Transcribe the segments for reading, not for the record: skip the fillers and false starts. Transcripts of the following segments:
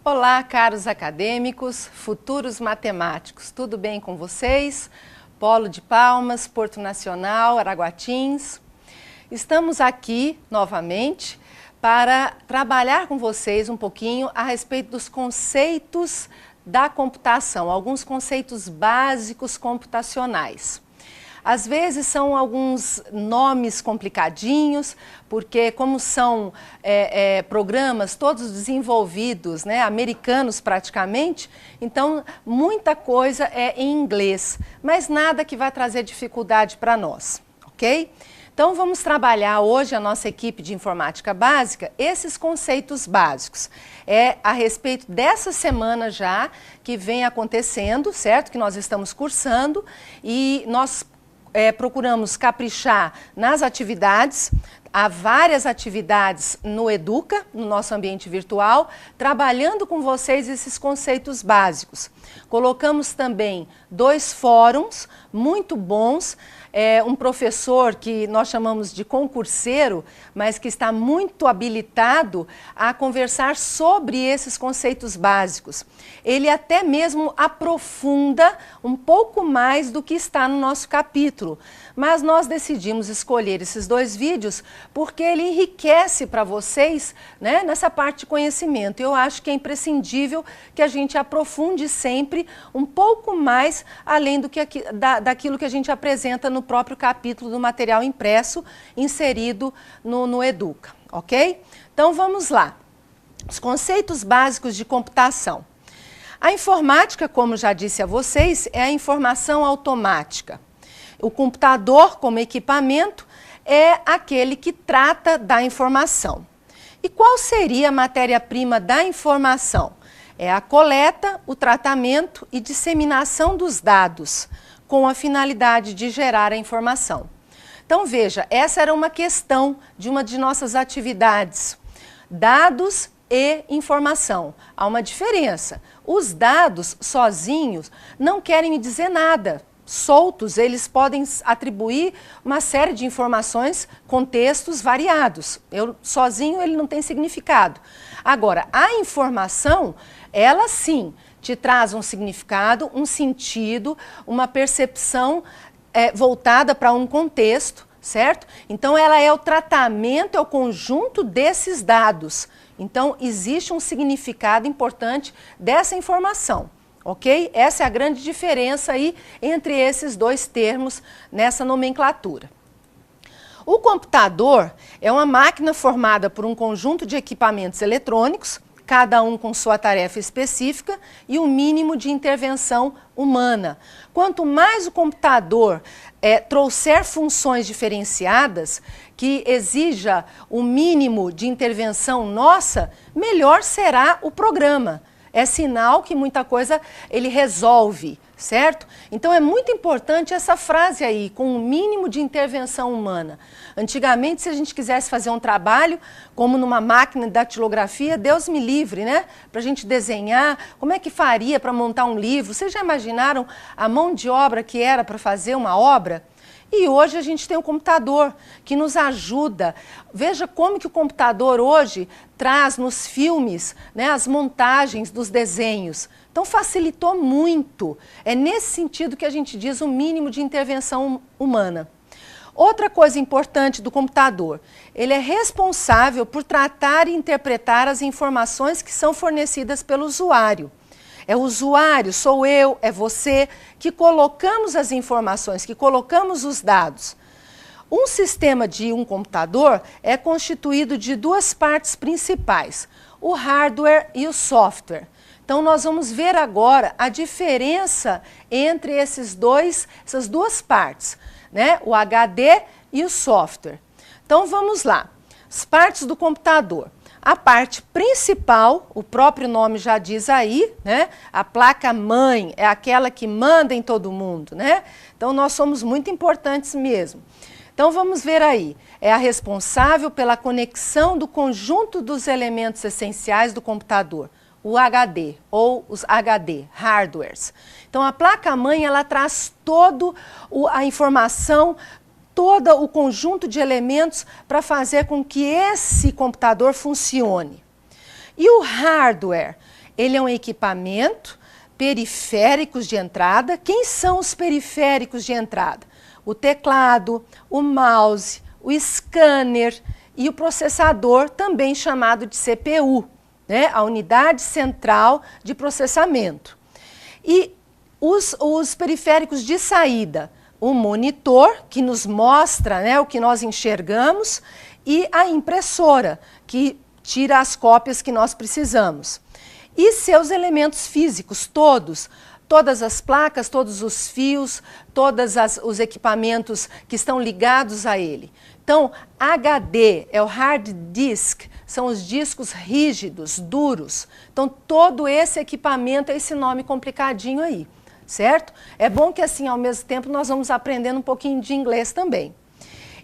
Olá, caros acadêmicos, futuros matemáticos, tudo bem com vocês? Polo de Palmas, Porto Nacional, Araguatins. Estamos aqui novamente para trabalhar com vocês um pouquinho a respeito dos conceitos da computação, alguns conceitos básicos computacionais. Às vezes são alguns nomes complicadinhos, porque como são programas todos desenvolvidos, né, americanos praticamente, então muita coisa é em inglês, mas nada que vai trazer dificuldade para nós, ok? Então vamos trabalhar hoje, a nossa equipe de informática básica, esses conceitos básicos. É a respeito dessa semana já que vem acontecendo, certo? Que nós estamos cursando e nós procuramos caprichar nas atividades. Há várias atividades no Educa, no nosso ambiente virtual, trabalhando com vocês esses conceitos básicos. Colocamos também 2 fóruns muito bons, um professor que nós chamamos de concurseiro, mas que está muito habilitado a conversar sobre esses conceitos básicos. Ele até mesmo aprofunda um pouco mais do que está no nosso capítulo, mas nós decidimos escolher esses 2 vídeos porque ele enriquece para vocês, né, nessa parte de conhecimento. Eu acho que é imprescindível que a gente aprofunde sempre um pouco mais além daquilo que a gente apresenta no próprio capítulo do material impresso inserido no Educa, ok? Então vamos lá. Os conceitos básicos de computação. A informática, como já disse a vocês, é a informação automática. O computador, como equipamento, é aquele que trata da informação. E qual seria a matéria-prima da informação? É a coleta, o tratamento e disseminação dos dados, com a finalidade de gerar a informação. Então veja, essa era uma questão de uma de nossas atividades. Dados e informação. Há uma diferença. Os dados sozinhos não querem me dizer nada. Soltos, eles podem atribuir uma série de informações, contextos variados. Sozinho ele não tem significado. Agora, a informação, ela sim, te traz um significado, um sentido, uma percepção voltada para um contexto, certo? Então, ela é o tratamento, é o conjunto desses dados. Então, existe um significado importante dessa informação. Ok? Essa é a grande diferença aí entre esses 2 termos nessa nomenclatura. O computador é uma máquina formada por um conjunto de equipamentos eletrônicos, cada um com sua tarefa específica e um mínimo de intervenção humana. Quanto mais o computador trouxer funções diferenciadas, que exija o mínimo de intervenção nossa, melhor será o programa. É sinal que muita coisa ele resolve, certo? Então é muito importante essa frase aí, com o mínimo de intervenção humana. Antigamente, se a gente quisesse fazer um trabalho, como numa máquina de datilografia, Deus me livre, né? Para a gente desenhar, como é que faria para montar um livro? Vocês já imaginaram a mão de obra que era para fazer uma obra? E hoje a gente tem um computador que nos ajuda. Veja como que o computador hoje traz nos filmes, né, as montagens dos desenhos. Então facilitou muito. É nesse sentido que a gente diz o mínimo de intervenção humana. Outra coisa importante do computador, ele é responsável por tratar e interpretar as informações que são fornecidas pelo usuário. É o usuário, sou eu, é você, que colocamos as informações, que colocamos os dados. Um sistema de um computador é constituído de 2 partes principais, o hardware e o software. Então nós vamos ver agora a diferença entre essas 2 partes, né? O HD e o software. Então vamos lá, as partes do computador. A parte principal, o próprio nome já diz aí, né? A placa-mãe é aquela que manda em todo mundo, né? Então, nós somos muito importantes mesmo. Então, vamos ver aí. É a responsável pela conexão do conjunto dos elementos essenciais do computador, o HD, ou os HD, hardwares. Então, a placa-mãe, ela traz toda a informação, todo o conjunto de elementos para fazer com que esse computador funcione. E o hardware ele é um equipamento periféricos de entrada. Quem são os periféricos de entrada? O teclado, o mouse, o scanner e o processador, também chamado de CPU, né? A unidade central de processamento. E os periféricos de saída, o monitor, que nos mostra, né, o que nós enxergamos, e a impressora, que tira as cópias que nós precisamos. E seus elementos físicos, todas as placas, todos os fios, todos os equipamentos que estão ligados a ele. Então, HD é o hard disk, são os discos rígidos, duros. Então, todo esse equipamento é esse nome complicadinho aí, certo? É bom que assim, ao mesmo tempo, nós vamos aprendendo um pouquinho de inglês também.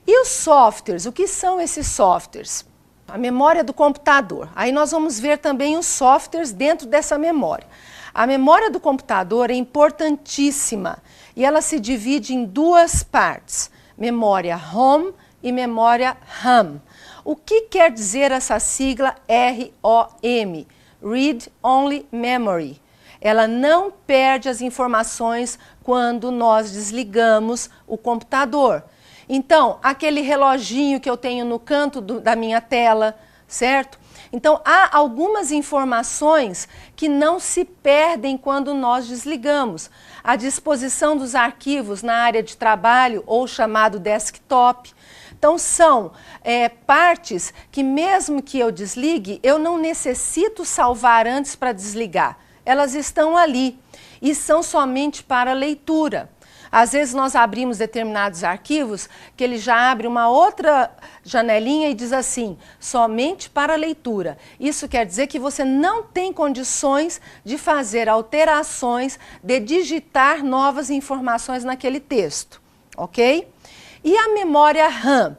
E os softwares, o que são esses softwares? A memória do computador. Aí nós vamos ver também os softwares dentro dessa memória. A memória do computador é importantíssima e ela se divide em duas partes, memória ROM e memória RAM. O que quer dizer essa sigla ROM? Read Only Memory. Ela não perde as informações quando nós desligamos o computador. Então, aquele reloginho que eu tenho no canto da minha tela, certo? Então, há algumas informações que não se perdem quando nós desligamos. A disposição dos arquivos na área de trabalho, ou chamado desktop. Então, são partes que mesmo que eu desligue, eu não necessito salvar antes para desligar. Elas estão ali e são somente para leitura. Às vezes nós abrimos determinados arquivos que ele já abre uma outra janelinha e diz assim, somente para leitura. Isso quer dizer que você não tem condições de fazer alterações, de digitar novas informações naquele texto, ok? E a memória RAM,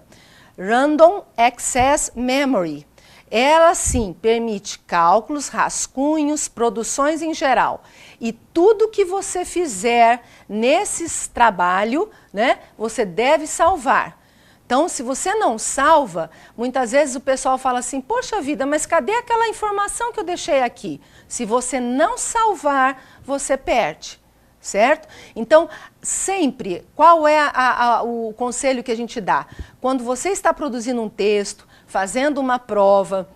Random Access Memory. Ela, sim, permite cálculos, rascunhos, produções em geral. E tudo que você fizer nesse trabalho, né, você deve salvar. Então, se você não salva, muitas vezes o pessoal fala assim, poxa vida, mas cadê aquela informação que eu deixei aqui? Se você não salvar, você perde. Certo? Então, sempre, qual é o conselho que a gente dá? Quando você está produzindo um texto, fazendo uma prova,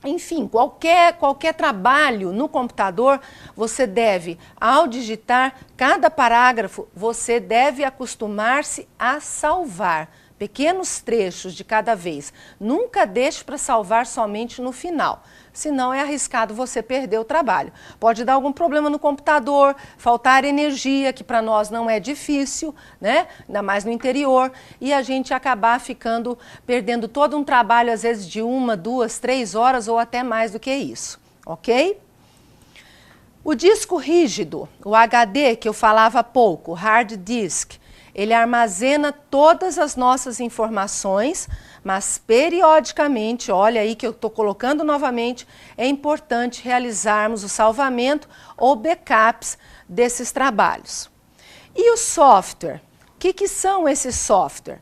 enfim, qualquer trabalho no computador, você deve, ao digitar cada parágrafo, você deve acostumar-se a salvar pequenos trechos de cada vez. Nunca deixe para salvar somente no final, senão é arriscado você perder o trabalho. Pode dar algum problema no computador, faltar energia, que para nós não é difícil, né? Ainda mais no interior, e a gente acabar perdendo todo um trabalho, às vezes de 1, 2, 3 horas ou até mais do que isso, ok? O disco rígido, o HD que eu falava há pouco, hard disk, ele armazena todas as nossas informações, mas periodicamente, olha aí que eu estou colocando novamente, é importante realizarmos o salvamento ou backups desses trabalhos. E o software? O que são esses software?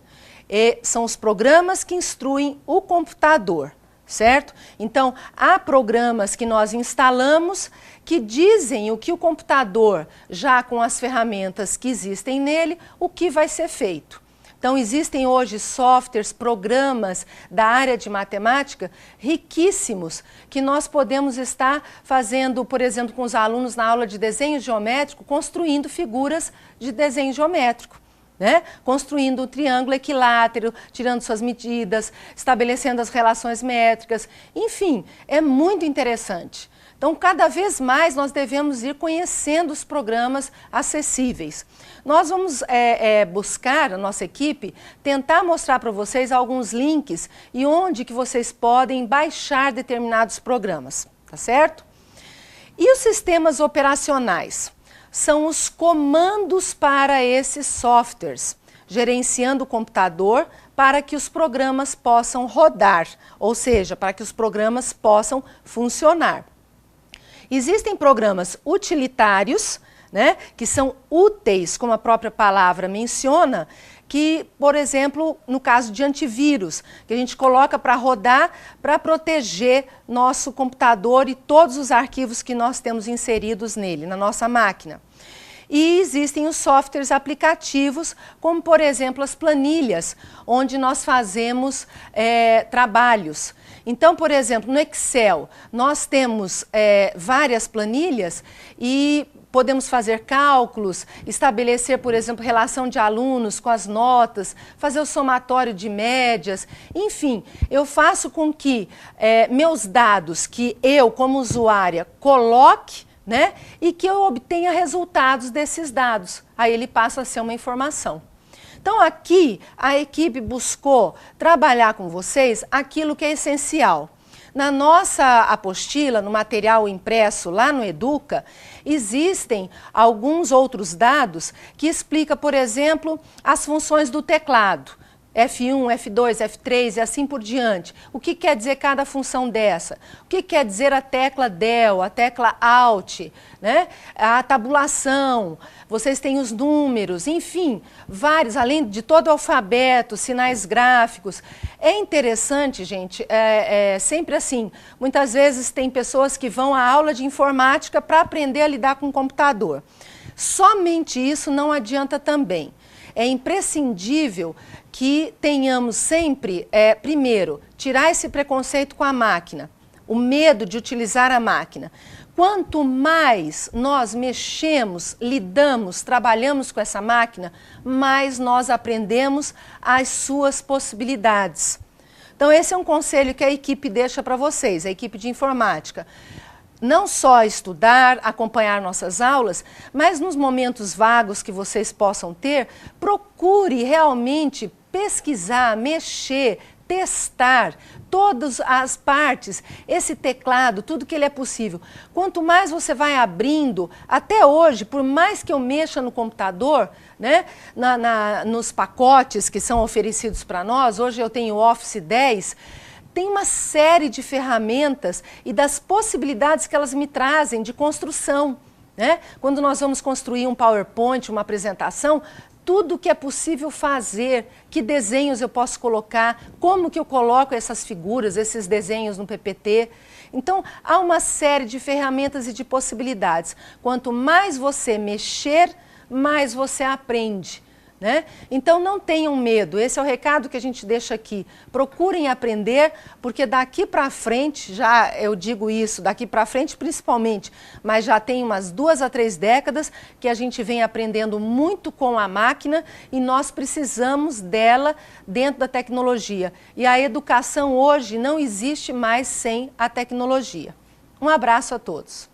São os programas que instruem o computador, certo? Então, há programas que nós instalamos que dizem o que o computador, já com as ferramentas que existem nele, o que vai ser feito. Então, existem hoje softwares, programas da área de matemática riquíssimos que nós podemos estar fazendo, por exemplo, com os alunos na aula de desenho geométrico, construindo figuras de desenho geométrico. Né? Construindo um triângulo equilátero, tirando suas medidas, estabelecendo as relações métricas, enfim, é muito interessante. Então, cada vez mais nós devemos ir conhecendo os programas acessíveis. Nós vamos buscar, a nossa equipe, tentar mostrar para vocês alguns links e onde que vocês podem baixar determinados programas, tá certo? E os sistemas operacionais? São os comandos para esses softwares, gerenciando o computador para que os programas possam rodar, ou seja, para que os programas possam funcionar. Existem programas utilitários, né, que são úteis, como a própria palavra menciona, que, por exemplo, no caso de antivírus, que a gente coloca para rodar para proteger nosso computador e todos os arquivos que nós temos inseridos nele, na nossa máquina. E existem os softwares aplicativos, como por exemplo as planilhas, onde nós fazemos trabalhos. Então, por exemplo, no Excel, nós temos várias planilhas e podemos fazer cálculos, estabelecer, por exemplo, relação de alunos com as notas, fazer o somatório de médias, enfim, eu faço com que meus dados, que eu como usuária coloque, né, e que eu obtenha resultados desses dados. Aí ele passa a ser uma informação. Então aqui a equipe buscou trabalhar com vocês aquilo que é essencial. Na nossa apostila, no material impresso lá no Educa, existem alguns outros dados que explicam, por exemplo, as funções do teclado. F1, F2, F3 e assim por diante. O que quer dizer cada função dessa? O que quer dizer a tecla Del, a tecla Alt, né? A tabulação, vocês têm os números, enfim, vários, além de todo o alfabeto, sinais gráficos. É interessante, gente, sempre assim, muitas vezes tem pessoas que vão à aula de informática para aprender a lidar com o computador. Somente isso não adianta também. É imprescindível que tenhamos sempre, primeiro, tirar esse preconceito com a máquina, o medo de utilizar a máquina. Quanto mais nós mexemos, lidamos, trabalhamos com essa máquina, mais nós aprendemos as suas possibilidades. Então esse é um conselho que a equipe deixa para vocês, a equipe de informática. Não só estudar, acompanhar nossas aulas, mas nos momentos vagos que vocês possam ter, procure realmente pesquisar, mexer, testar todas as partes, esse teclado, tudo que ele é possível. Quanto mais você vai abrindo, até hoje, por mais que eu mexa no computador, né, nos pacotes que são oferecidos para nós, hoje eu tenho o Office 10, tem uma série de ferramentas e das possibilidades que elas me trazem de construção, né? Quando nós vamos construir um PowerPoint, uma apresentação, tudo que é possível fazer, que desenhos eu posso colocar, como que eu coloco essas figuras, esses desenhos no PPT. Então, há uma série de ferramentas e de possibilidades. Quanto mais você mexer, mais você aprende. Né? Então não tenham medo, esse é o recado que a gente deixa aqui. Procurem aprender, porque daqui para frente, já eu digo isso, daqui para frente principalmente, mas já tem umas 2 a 3 décadas que a gente vem aprendendo muito com a máquina e nós precisamos dela dentro da tecnologia. E a educação hoje não existe mais sem a tecnologia. Um abraço a todos.